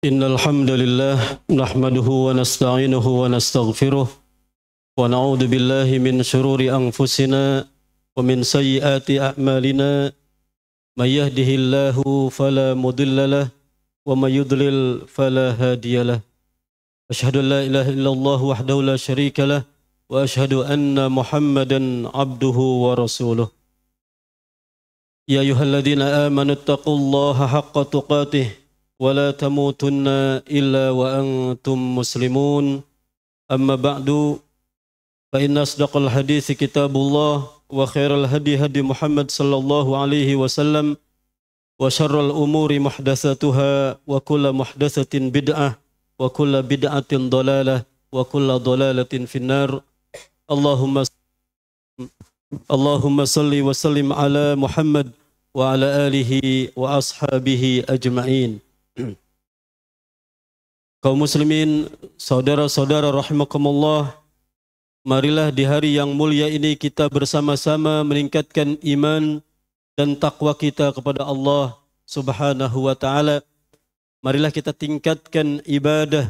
إن الحمد لله نحمده ونستعينه ونستغفره ونعوذ بالله من شرور أنفسنا ومن سيئات أعمالنا من يهده الله فلا مضل له ومن يضلل فلا هادي له أشهد أن لا إله إلا الله وحده لا شريك له وأشهد أن محمدا عبده ورسوله يا أيها الذين آمنوا اتقوا الله حق تقاته ولا تموتن إلا وأنتم مسلمون أما بعد فإن أصدق الحديث كتاب الله وخير الهدي هدي محمد صلى الله عليه وسلم وشر الأمور محدثاتها وكل محدثة بدعة وكل بدعة ضلالة وكل ضلالة في النار اللهم صل وسلم على محمد وعلى آله وأصحابه أجمعين. Kaum muslimin, saudara-saudara rahimakumullah, marilah di hari yang mulia ini kita bersama-sama meningkatkan iman dan takwa kita kepada Allah Subhanahu wa taala. Marilah kita tingkatkan ibadah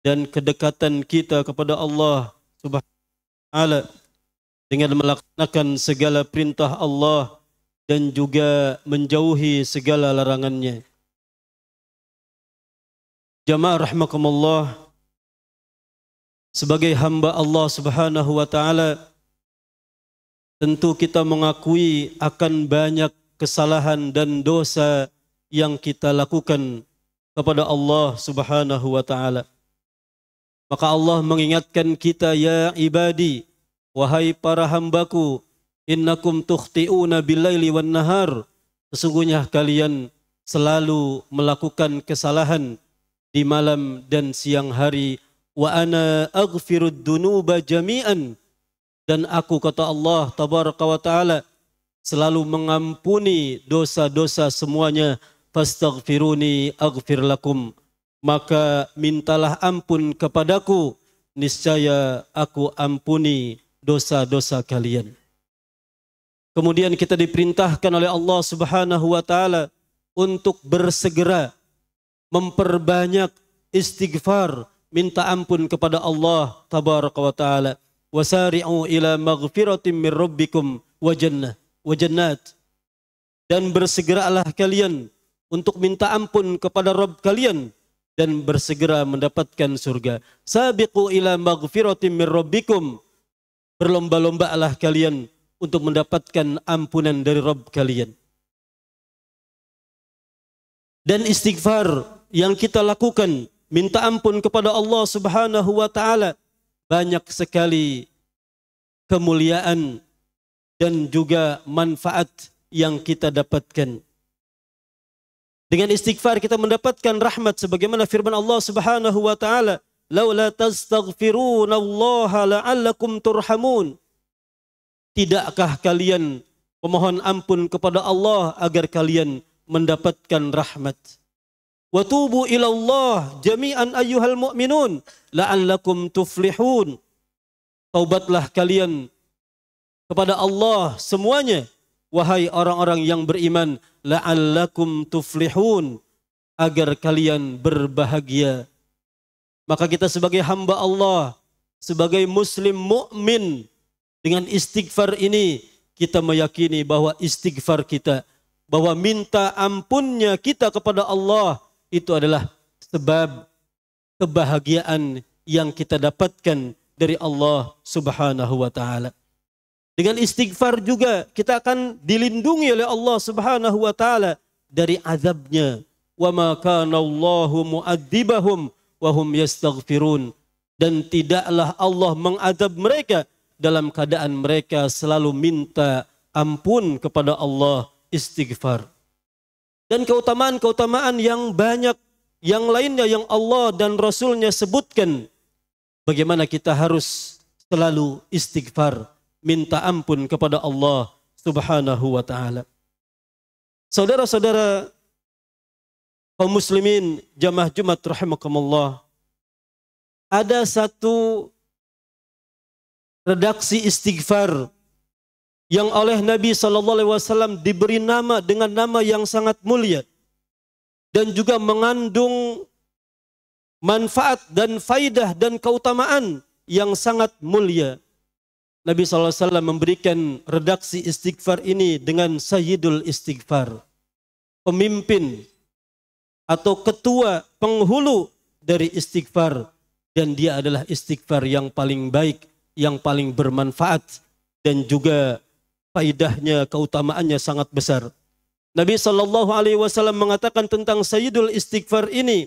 dan kedekatan kita kepada Allah Subhanahu Ta'ala dengan melaksanakan segala perintah Allah dan juga menjauhi segala larangannya. Jamaah rahimakumullah, sebagai hamba Allah Subhanahu wa taala, tentu kita mengakui akan banyak kesalahan dan dosa yang kita lakukan kepada Allah Subhanahu wa taala. Maka Allah mengingatkan kita, ya ibadi, wahai para hambaku, innakum tukhti'una billaili wan nahar, sesungguhnya kalian selalu melakukan kesalahan di malam dan siang hari. Wa ana aghfirud dunuba jami'an, dan aku, kata Allah tabaraka wa taala, selalu mengampuni dosa-dosa semuanya. Fastaghfiruni aghfir lakum, maka mintalah ampun kepadaku, niscaya aku ampuni dosa-dosa kalian. Kemudian kita diperintahkan oleh Allah Subhanahu wa taala untuk bersegera memperbanyak istighfar, minta ampun kepada Allah tabaraka wa taala. Wasari'u ila maghfiratin min rabbikum wa jannat, dan bersegeralah kalian untuk minta ampun kepada Rabb kalian dan bersegera mendapatkan surga. Sabiqu ila maghfiratin min rabbikum, berlomba-lombalah kalian untuk mendapatkan ampunan dari Rabb kalian. Dan istighfar yang kita lakukan, minta ampun kepada Allah Subhanahu wa taala, banyak sekali kemuliaan dan juga manfaat yang kita dapatkan. Dengan istighfar kita mendapatkan rahmat, sebagaimana firman Allah Subhanahu wa taala, laula tastaghfirunallaha la'allakum turhamun. Tidakkah kalian memohon ampun kepada Allah agar kalian mendapatkan rahmat? Wa tubu ilallah jami'an ayyuhal mu'minun la'allakum tuflihun. Taubatlah kalian kepada Allah semuanya, wahai orang-orang yang beriman, la'allakum tuflihun, agar kalian berbahagia. Maka kita sebagai hamba Allah, sebagai muslim mukmin, dengan istighfar ini kita meyakini bahwa istighfar kita, bahwa minta ampunnya kita kepada Allah, itu adalah sebab kebahagiaan yang kita dapatkan dari Allah Subhanahu wa taala. Dengan istighfar juga kita akan dilindungi oleh Allah Subhanahu wa taala dari azabnya. Wa ma kana Allahu mu'adzibahum wa hum yastaghfirun, dan tidaklah Allah mengazab mereka dalam keadaan mereka selalu minta ampun kepada Allah, istighfar. Dan keutamaan-keutamaan yang banyak yang lainnya yang Allah dan Rasulnya sebutkan, bagaimana kita harus selalu istighfar, minta ampun kepada Allah Subhanahu wa taala. Saudara-saudara kaum muslimin jamaah Jumat rahimakumullah, ada satu redaksi istighfar yang oleh Nabi SAW diberi nama dengan nama yang sangat mulia dan juga mengandung manfaat dan faidah dan keutamaan yang sangat mulia. Nabi SAW memberikan redaksi istighfar ini dengan Sayyidul Istighfar, pemimpin atau ketua penghulu dari istighfar, dan dia adalah istighfar yang paling baik, yang paling bermanfaat, dan juga faidahnya, keutamaannya sangat besar. Nabi SAW mengatakan tentang Sayyidul Istighfar ini,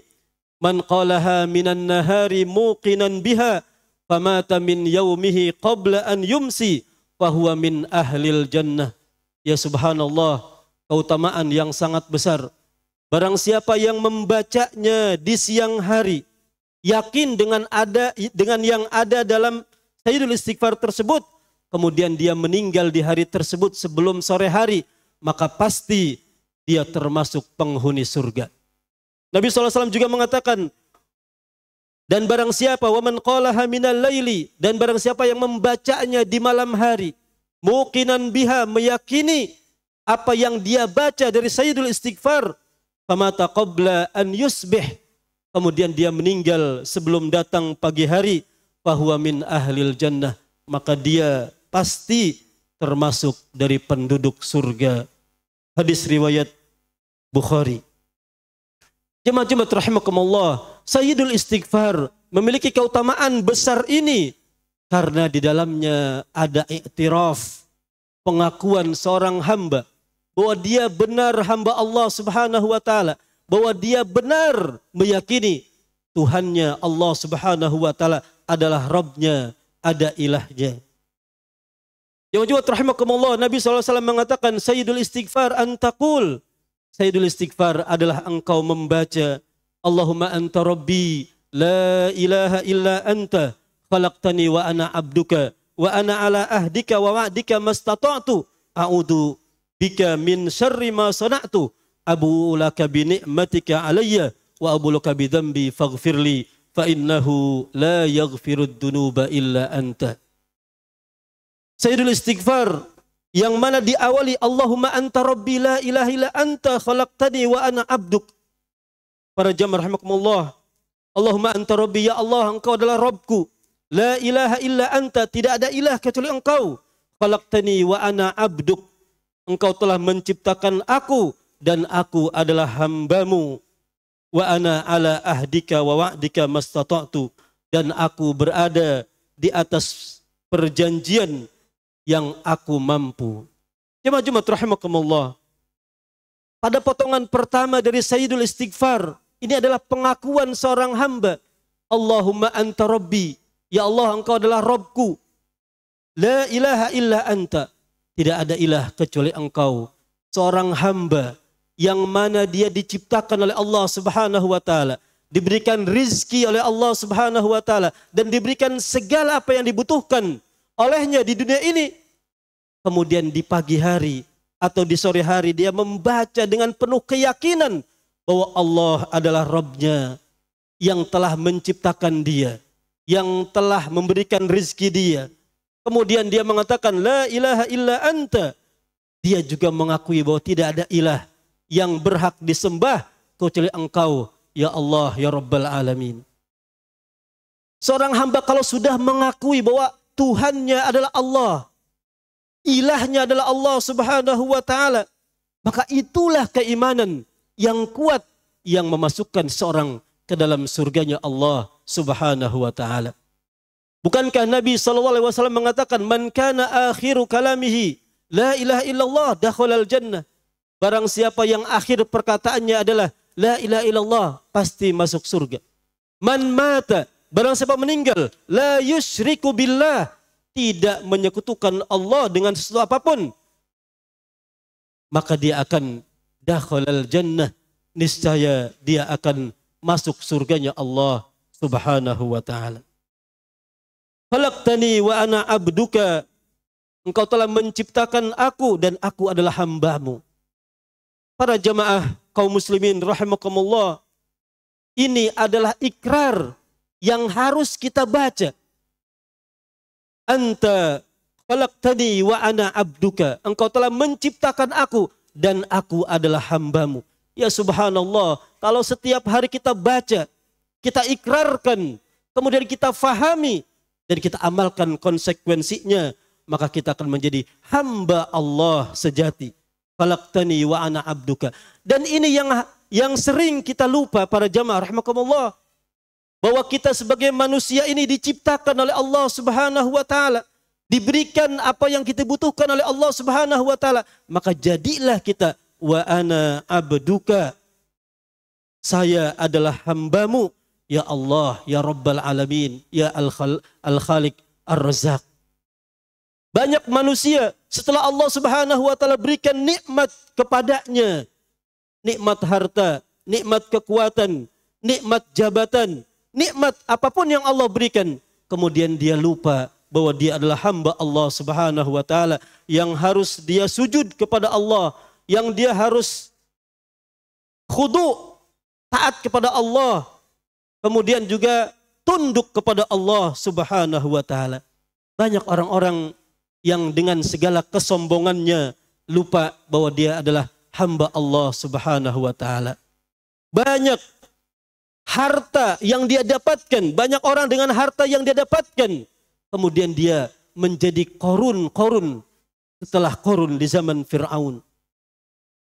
man qalaha minan nahari muqinan biha famata min yaumihi qabla an yumsi fahuwa min ahlil jannah. Ya subhanallah, keutamaan yang sangat besar. Barang siapa yang membacanya di siang hari, yakin dengan yang ada dalam Sayyidul Istighfar tersebut, kemudian dia meninggal di hari tersebut sebelum sore hari, maka pasti dia termasuk penghuni surga. Nabi SAW juga mengatakan, dan barang siapa waman qalaha minal laili, dan barang siapa yang membacanya di malam hari, muqinan biha, meyakini apa yang dia baca dari Sayyidul Istighfar, famata qabla an yusbih, kemudian dia meninggal sebelum datang pagi hari, fahuwa min ahlil jannah, maka dia pasti termasuk dari penduduk surga. Hadis riwayat Bukhari. Jemaah-jemaah rahimakumullah, Sayyidul Istighfar memiliki keutamaan besar ini karena di dalamnya ada iktiraf, pengakuan seorang hamba bahwa dia benar hamba Allah Subhanahu wa taala, bahwa dia benar meyakini Tuhannya Allah Subhanahu wa taala adalah Rabbnya, ada ilahnya. Jemaah rahimakumullah, Nabi SAW mengatakan Sayyidul Istighfar antaqul. Sayyidul Istighfar adalah engkau membaca Allahumma anta rabbi la ilaha illa anta khalaqtani wa ana abduka wa ana ala ahdika wa wa'dika mastata'tu a'udzu bika min syarri ma sana'tu abu'u laka bi ni'matika alayya wa abu'u laka bi dhanbi faghfirli fa innahu la yaghfirud dunuba illa anta. Sayyidul Istighfar yang mana diawali Allahumma anta rabbi la ilaha illa anta khalaqtani wa ana abduk. Para jamaah rahimakumullah, Allahumma anta rabbi, ya Allah engkau adalah Rabbku. La ilaha illa anta, tidak ada ilah kecuali engkau. Khalaqtani wa ana abduk, engkau telah menciptakan aku dan aku adalah hambamu. Wa ana ala ahdika wa wa'dika mastata'tu, dan aku berada di atas perjanjian yang aku mampu. Jemaah rahimakumullah, pada potongan pertama dari Sayyidul Istighfar, ini adalah pengakuan seorang hamba. Allahumma anta rabbi, ya Allah engkau adalah Rabbku. La ilaha illa anta, tidak ada ilah kecuali engkau. Seorang hamba yang mana dia diciptakan oleh Allah Subhanahu wa taala, diberikan rizki oleh Allah Subhanahu wa taala, dan diberikan segala apa yang dibutuhkan olehnya di dunia ini. Kemudian di pagi hari atau di sore hari dia membaca dengan penuh keyakinan bahwa Allah adalah Rabbnya yang telah menciptakan dia, yang telah memberikan rizki dia. Kemudian dia mengatakan la ilaha illa anta. Dia juga mengakui bahwa tidak ada ilah yang berhak disembah kecuali engkau, ya Allah, ya Rabbal Alamin. Seorang hamba kalau sudah mengakui bahwa Tuhannya adalah Allah, ilahnya adalah Allah Subhanahu wa taala, maka itulah keimanan yang kuat yang memasukkan seorang ke dalam surganya Allah Subhanahu wa taala. Bukankah Nabi SAW mengatakan man kana akhiru kalamihi la ilaha illallah dakhalal jannah. Barang siapa yang akhir perkataannya adalah la ilaha illallah, pasti masuk surga. Man mata, barang siapa meninggal, la yusyriku billah, tidak menyekutukan Allah dengan sesuatu apapun, maka dia akan dakhalal jannah, niscaya dia akan masuk surganya Allah Subhanahu wa taala. Khalaqtani wa ana abduka, engkau telah menciptakan aku dan aku adalah hambamu. Para jamaah kaum muslimin rahimakumullah, ini adalah ikrar yang harus kita baca. Anta khalaqtani wa ana abduka, engkau telah menciptakan aku dan aku adalah hambamu. Ya subhanallah, kalau setiap hari kita baca, kita ikrarkan, kemudian kita fahami dan kita amalkan konsekuensinya, maka kita akan menjadi hamba Allah sejati. Khalaqtani wa ana abduka. Dan ini yang sering kita lupa para jamaah rahimakumullah, bahwa kita sebagai manusia ini diciptakan oleh Allah Subhanahu wa taala, diberikan apa yang kita butuhkan oleh Allah Subhanahu wa taala, maka jadilah kita wa ana abduka, saya adalah hambamu, ya Allah, ya Rabbal Alamin, ya Al-Khaliq Ar-Razzaq. Banyak manusia setelah Allah Subhanahu wa taala berikan nikmat kepadanya, nikmat harta, nikmat kekuatan, nikmat jabatan, nikmat apapun yang Allah berikan, kemudian dia lupa bahwa dia adalah hamba Allah Subhanahu wa taala yang harus dia sujud kepada Allah, yang dia harus khudu, taat kepada Allah, kemudian juga tunduk kepada Allah Subhanahu wa taala. Banyak orang-orang yang dengan segala kesombongannya lupa bahwa dia adalah hamba Allah Subhanahu wa taala. Banyak harta yang dia dapatkan, banyak orang dengan harta yang dia dapatkan, kemudian dia menjadi korun setelah korun di zaman Fir'aun.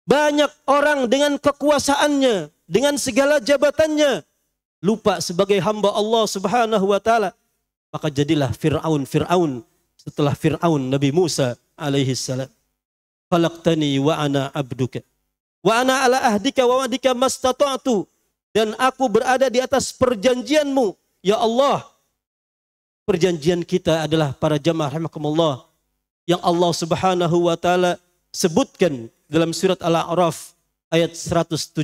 Banyak orang dengan kekuasaannya, dengan segala jabatannya, lupa sebagai hamba Allah Subhanahu wa Ta'ala. Maka jadilah Fir'aun setelah Fir'aun Nabi Musa alaihi salam. Khalaqtani wa ana abduka wa ana ala ahdika wa wa'dika mastata'tu, dan aku berada di atas perjanjianmu ya Allah. Perjanjian kita adalah para jamaah rahimakumullah yang Allah Subhanahu wa Ta'ala sebutkan dalam surat Al-A'raf ayat 172,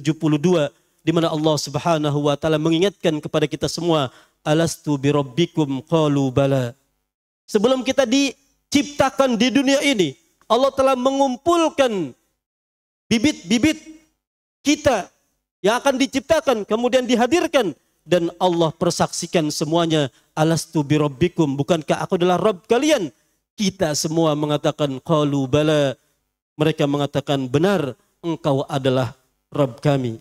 di mana Allah Subhanahu wa Ta'ala mengingatkan kepada kita semua, alastu birabbikum qalu bala. Sebelum kita diciptakan di dunia ini, Allah telah mengumpulkan bibit-bibit kita yang akan diciptakan kemudian dihadirkan, dan Allah persaksikan semuanya, alastu birabbikum, bukankah aku adalah Rabb kalian? Kita semua mengatakan qalu bala, mereka mengatakan benar, engkau adalah Rabb kami.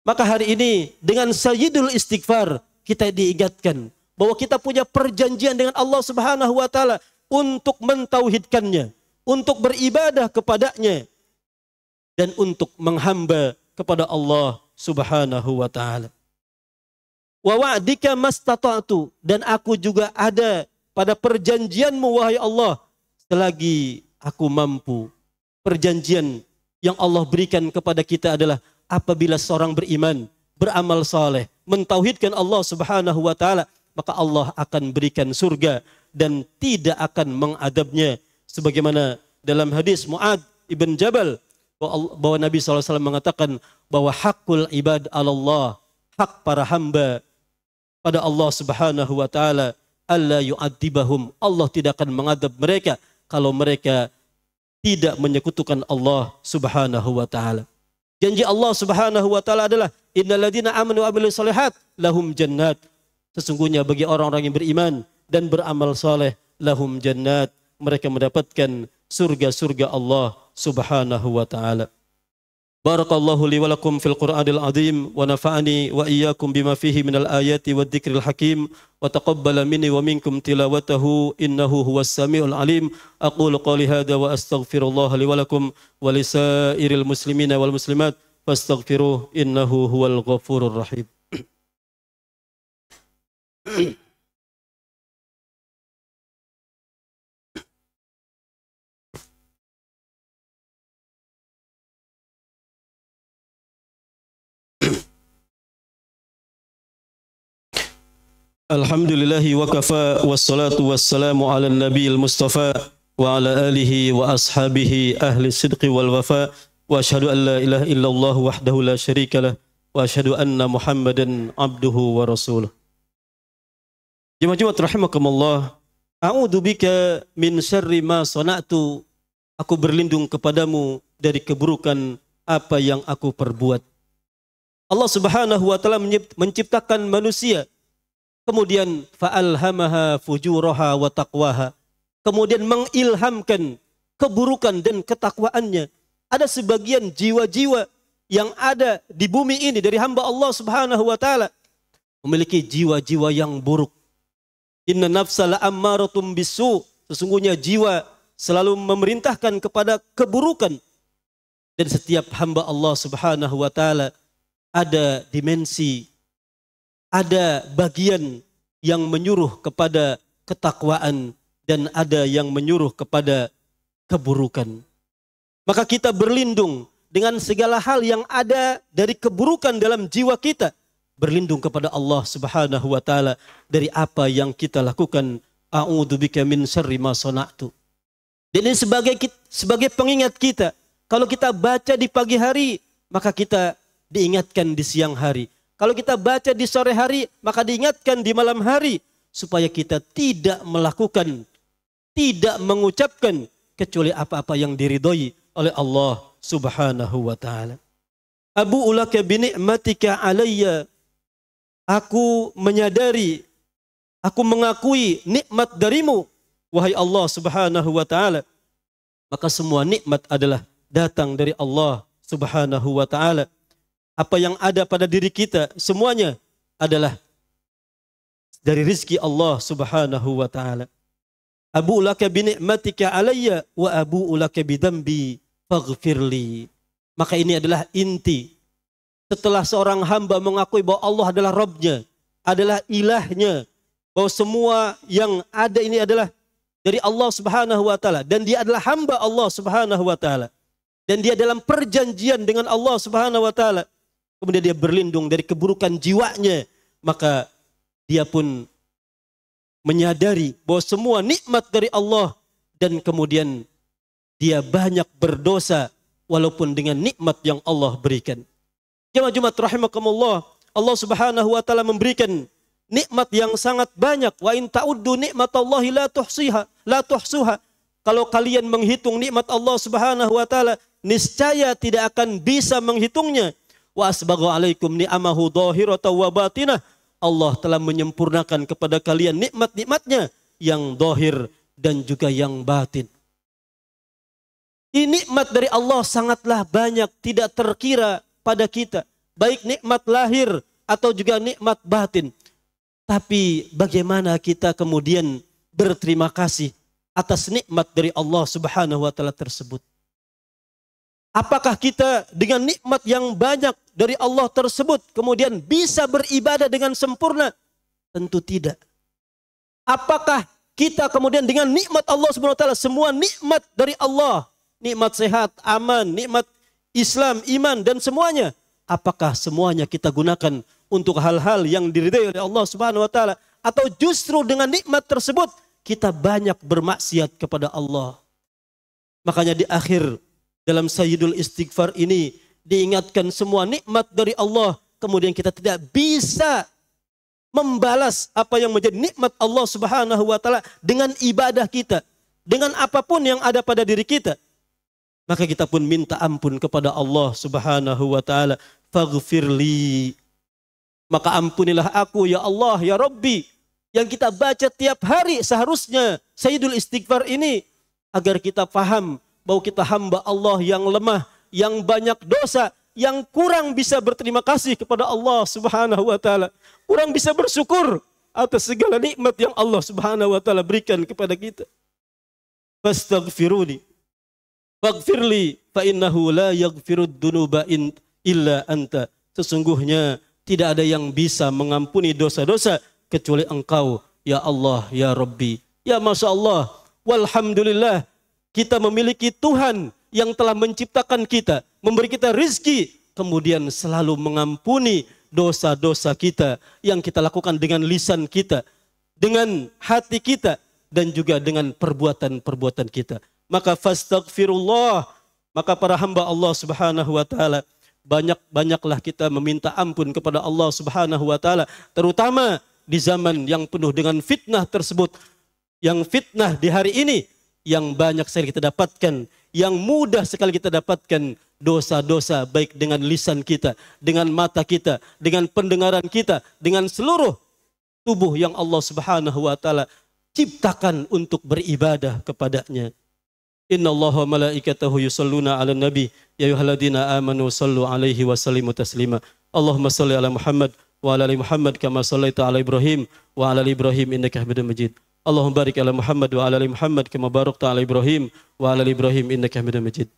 Maka hari ini dengan sayyidul istighfar kita diingatkan bahwa kita punya perjanjian dengan Allah Subhanahu wa Ta'ala untuk mentauhidkannya, untuk beribadah kepadanya, dan untuk menghamba kepada Allah Subhanahu wa Ta'ala. Wa wa'dika mastata'tu, dan aku juga ada pada perjanjianmu wahai Allah selagi aku mampu. Perjanjian yang Allah berikan kepada kita adalah apabila seorang beriman, beramal saleh, mentauhidkan Allah Subhanahu wa Ta'ala, maka Allah akan berikan surga dan tidak akan mengadabnya. Sebagaimana dalam hadis Mu'ad ibn Jabal, bahwa Nabi SAW mengatakan bahwa hakul ibad Allah, hak para hamba pada Allah Subhanahu wa Ta'ala, alla yu'adzibahum, Allah tidak akan mengadab mereka kalau mereka tidak menyekutukan Allah Subhanahu wa Ta'ala. Janji Allah Subhanahu wa Ta'ala adalah innal ladzina amanu wa amilus shalihat lahum jannat. Sesungguhnya bagi orang-orang yang beriman dan beramal saleh, lahum jannat, mereka mendapatkan surga-surga Allah Subhanahu wa Ta'ala. Barakallahu li wa lakum fil Qur'anil azim wa nafa'ani wa iyyakum bima fihi minal ayati wad dzikril hakim wa taqabbala minni wa minkum tilawatahu innahu huwas samiul alim. Aqulu qali hadza wa astaghfirullah li wa lakum wa lisairil muslimina wal muslimat fastaghfiruh innahu huwal ghafurur rahim. Alhamdulillahi wa kafa wassalatu wassalamu ala nabiyil mustafa wa ala alihi wa ashabihi ahli sidqi wal wafa wa ashhadu an la ilaha illallah wahdahu la syarika lah wa ashhadu anna Muhammadan abduhu wa rasuluh. Jemaah rahimakumullah, a'udzu bika min syarri ma sana'tu, aku berlindung kepadamu dari keburukan apa yang aku perbuat. Allah Subhanahu wa Ta'ala menciptakan manusia, kemudian fa'alhamaha fujuraha wa taqwaha, kemudian mengilhamkan keburukan dan ketakwaannya. Ada sebagian jiwa-jiwa yang ada di bumi ini dari hamba Allah Subhanahu wa Ta'ala memiliki jiwa-jiwa yang buruk. Inna nafsa la'ammaratum bisu, sesungguhnya jiwa selalu memerintahkan kepada keburukan. Dan setiap hamba Allah Subhanahu wa Ta'ala ada dimensi, ada bagian yang menyuruh kepada ketakwaan dan ada yang menyuruh kepada keburukan. Maka kita berlindung dengan segala hal yang ada dari keburukan dalam jiwa kita, berlindung kepada Allah Subhanahu wa Ta'ala dari apa yang kita lakukan. A'udzubika min syarri ma sana'tu. Dan ini sebagai pengingat kita, kalau kita baca di pagi hari, maka kita diingatkan di siang hari. Kalau kita baca di sore hari, maka diingatkan di malam hari, supaya kita tidak melakukan, tidak mengucapkan kecuali apa-apa yang diridhoi oleh Allah Subhanahu wa Ta'ala. Abu ulaka bi ni'matika alayya, aku menyadari, aku mengakui nikmat darimu, wahai Allah Subhanahu wa Ta'ala. Maka semua nikmat adalah datang dari Allah Subhanahu wa Ta'ala. Apa yang ada pada diri kita semuanya adalah dari rizki Allah Subhanahu wa Ta'ala. Abu'u laka bi ni'matika alayya wa abu'u laka bi dzambi faghfirli. Maka ini adalah inti. Setelah seorang hamba mengakui bahwa Allah adalah Rabbnya, adalah ilahnya, bahwa semua yang ada ini adalah dari Allah Subhanahu wa taala, dan dia adalah hamba Allah Subhanahu wa taala, dan dia dalam perjanjian dengan Allah Subhanahu wa taala, kemudian dia berlindung dari keburukan jiwanya, maka dia pun menyadari bahwa semua nikmat dari Allah, dan kemudian dia banyak berdosa walaupun dengan nikmat yang Allah berikan. Jemaah Jumat rahimakumullah, Allah Subhanahu wa taala memberikan nikmat yang sangat banyak. Wa in ta'uddu nikmatallahi la tuhsuha. Kalau kalian menghitung nikmat Allah Subhanahu wa taala, niscaya tidak akan bisa menghitungnya. Wa asbagha alaikum ni'amahu dhahiratan wa batinah. Allah telah menyempurnakan kepada kalian nikmat-nikmatnya yang zahir dan juga yang batin. Ini nikmat dari Allah sangatlah banyak, tidak terkira pada kita, baik nikmat lahir atau juga nikmat batin. Tapi bagaimana kita kemudian berterima kasih atas nikmat dari Allah Subhanahu wa taala tersebut? Apakah kita dengan nikmat yang banyak dari Allah tersebut kemudian bisa beribadah dengan sempurna? Tentu tidak. Apakah kita kemudian dengan nikmat Allah Subhanahu wa taala, semua nikmat dari Allah, nikmat sehat, aman, nikmat Islam, iman, dan semuanya, apakah semuanya kita gunakan untuk hal-hal yang diridai oleh Allah Subhanahu wa taala, atau justru dengan nikmat tersebut kita banyak bermaksiat kepada Allah? Makanya di akhir dalam Sayyidul Istighfar ini diingatkan semua nikmat dari Allah, kemudian kita tidak bisa membalas apa yang menjadi nikmat Allah Subhanahu wa taala dengan ibadah kita, dengan apapun yang ada pada diri kita. Maka kita pun minta ampun kepada Allah Subhanahu wa taala. Faghfirli. Maka ampunilah aku ya Allah, ya Rabbi. Yang kita baca tiap hari seharusnya Sayyidul Istighfar ini, agar kita paham bahwa kita hamba Allah yang lemah, yang banyak dosa, yang kurang bisa berterima kasih kepada Allah Subhanahu wa taala. Kurang bisa bersyukur atas segala nikmat yang Allah Subhanahu wa taala berikan kepada kita. Fastaghfiruni. Faghfirli fa innahu la yaghfirud dunuba illa anta. Sesungguhnya tidak ada yang bisa mengampuni dosa-dosa kecuali Engkau, ya Allah, ya Rabbi. Ya Masya Allah, walhamdulillah, kita memiliki Tuhan yang telah menciptakan kita, memberi kita rizki, kemudian selalu mengampuni dosa-dosa kita yang kita lakukan dengan lisan kita, dengan hati kita, dan juga dengan perbuatan-perbuatan kita. Maka fastaghfirullah, maka para hamba Allah Subhanahu wa taala, banyak-banyaklah kita meminta ampun kepada Allah Subhanahu wa taala, terutama di zaman yang penuh dengan fitnah tersebut. Yang fitnah di hari ini yang banyak sekali kita dapatkan, yang mudah sekali kita dapatkan dosa-dosa, baik dengan lisan kita, dengan mata kita, dengan pendengaran kita, dengan seluruh tubuh yang Allah Subhanahu wa taala ciptakan untuk beribadah kepadanya. Inna Allah wa malaikatahu yusalluna ala nabi ya ayyuhalladzina amanu sallu alaihi wa sallimu taslima. Allahumma salli ala Muhammad wa ala ali Muhammad kama sallaita ala Ibrahim wa ala ali Ibrahim innaka Hamidum Majid. Allahumma barik ala Muhammad wa ala ali Muhammad kama barakta ala Ibrahim wa ala ali Ibrahim innaka Hamidum Majid.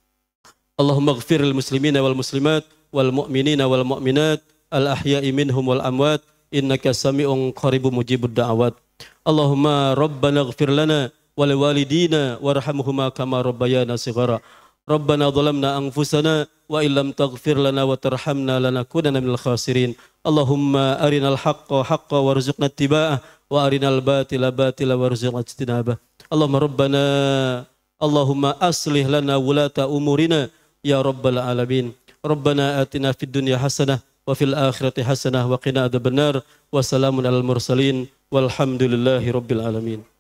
Allahumma ighfir lil muslimina wal muslimat wal mu'minina wal mu'minat al ahya'i minhum wal amwat innaka sami'un qaribun mujibud da'awat. Allahumma rabbana ighfir lana ولوالدينا وارحمهما كما ربيانا صغارا ربنا ظلمنا أنفسنا وإن لم تغفر لنا وترحمنا لنكونن من الخاسرين اللهم أرنا الحق حقا وارزقنا اتباعه وأرنا الباطل باطلا وارزقنا اجتنابه اللهم ربنا اللهم أصلح لنا ولاة أمورنا يا رب العالمين ربنا آتنا في الدنيا حسنة وفي الآخرة حسنة وقنا عذاب النار وسلام على المرسلين والحمد لله رب العالمين.